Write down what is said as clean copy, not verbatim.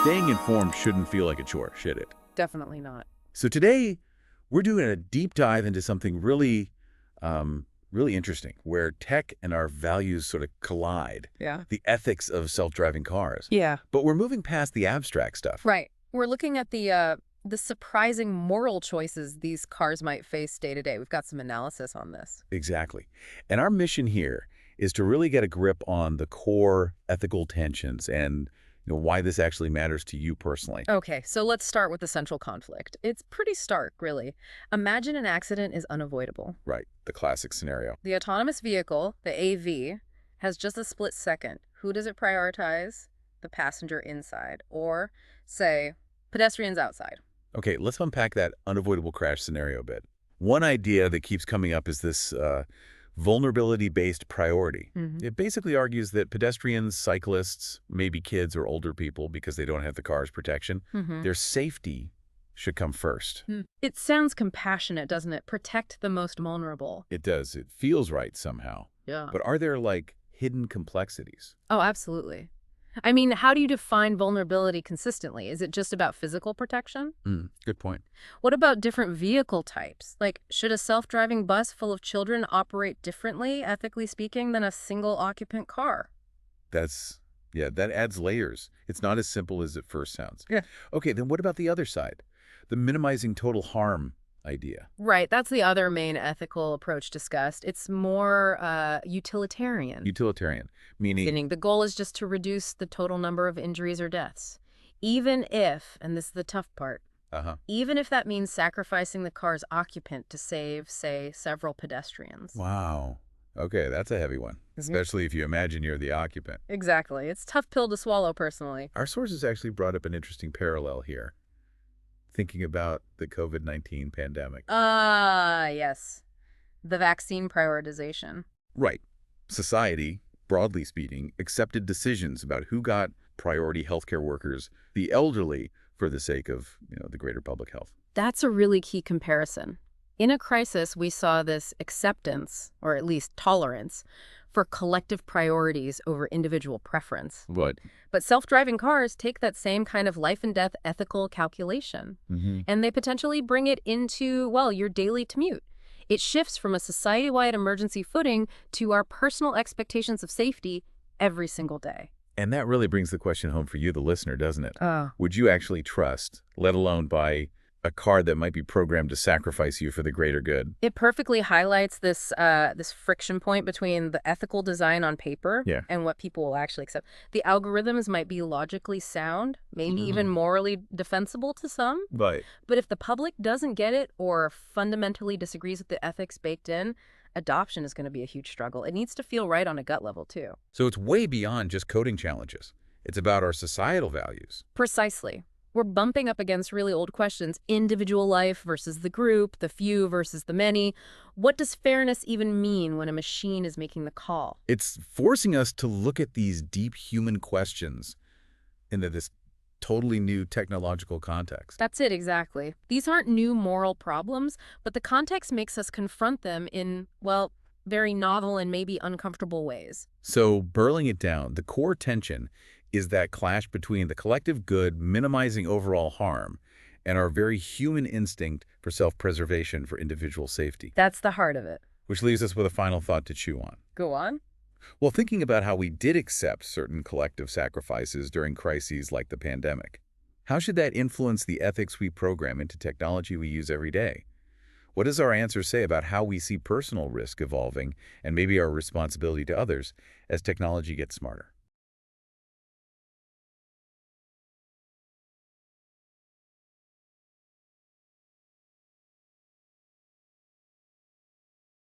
Staying informed shouldn't feel like a chore, should it? Definitely not. So today, we're doing a deep dive into something really interesting, where tech and our values sort of collide. Yeah. The ethics of self-driving cars. Yeah. But we're moving past the abstract stuff. Right. We're looking at the surprising moral choices these cars might face day to day. We've got some analysis on this. Exactly. And our mission here is to really get a grip on the core ethical tensions and why this actually matters to you personally. Okay, so let's start with the central conflict. It's pretty stark, really. Imagine an accident is unavoidable. Right, the classic scenario. The autonomous vehicle, the AV, has just a split second. Who does it prioritize? The passenger inside, or, say, pedestrians outside. Okay, let's unpack that unavoidable crash scenario a bit. One idea that keeps coming up is this vulnerability-based priority. It basically argues that pedestrians, cyclists, maybe kids or older people, because they don't have the car's protection, their safety should come first. It sounds compassionate, doesn't it? Protect the most vulnerable. It does. It feels right somehow. Yeah. But are there, hidden complexities? Oh, absolutely. I mean, how do you define vulnerability consistently? Is it just about physical protection? Good point. What about different vehicle types? Like, should a self-driving bus full of children operate differently, ethically speaking, than a single-occupant car? That adds layers. It's not as simple as it first sounds. Yeah. Okay, then what about the other side? The minimizing total harm idea. Right, that's the other main ethical approach discussed. It's more utilitarian. Utilitarian, meaning The goal is just to reduce the total number of injuries or deaths. Even if, and this is the tough part, even if that means sacrificing the car's occupant to save, say, several pedestrians. Wow. Okay, that's a heavy one, especially if you imagine you're the occupant. Exactly. It's a tough pill to swallow, personally. Our sources actually brought up an interesting parallel here, thinking about the COVID-19 pandemic. Yes. The vaccine prioritization. Right. Society, broadly speaking, accepted decisions about who got priority healthcare workers, the elderly, for the sake of, the greater public health. That's a really key comparison. In a crisis, we saw this acceptance, or at least tolerance, for collective priorities over individual preference. What? But self-driving cars take that same kind of life and death ethical calculation, and they potentially bring it into, your daily commute. It shifts from a society-wide emergency footing to our personal expectations of safety every single day. And that really brings the question home for you, the listener, doesn't it? Oh. Would you actually trust, let alone buy a car that might be programmed to sacrifice you for the greater good? It perfectly highlights this friction point between the ethical design on paper and what people will actually accept. The algorithms might be logically sound, maybe even morally defensible to some. Right. But if the public doesn't get it or fundamentally disagrees with the ethics baked in, adoption is going to be a huge struggle. It needs to feel right on a gut level, too. So it's way beyond just coding challenges. It's about our societal values. Precisely. We're bumping up against really old questions. Individual life versus the group, the few versus the many. What does fairness even mean when a machine is making the call? It's forcing us to look at these deep human questions into this totally new technological context. That's it, exactly. These aren't new moral problems, but the context makes us confront them in, very novel and maybe uncomfortable ways. So, burling it down, the core tension is that clash between the collective good minimizing overall harm and our very human instinct for self-preservation for individual safety. That's the heart of it. Which leaves us with a final thought to chew on. Go on. Well, thinking about how we did accept certain collective sacrifices during crises like the pandemic, how should that influence the ethics we program into technology we use every day? What does our answer say about how we see personal risk evolving and maybe our responsibility to others as technology gets smarter?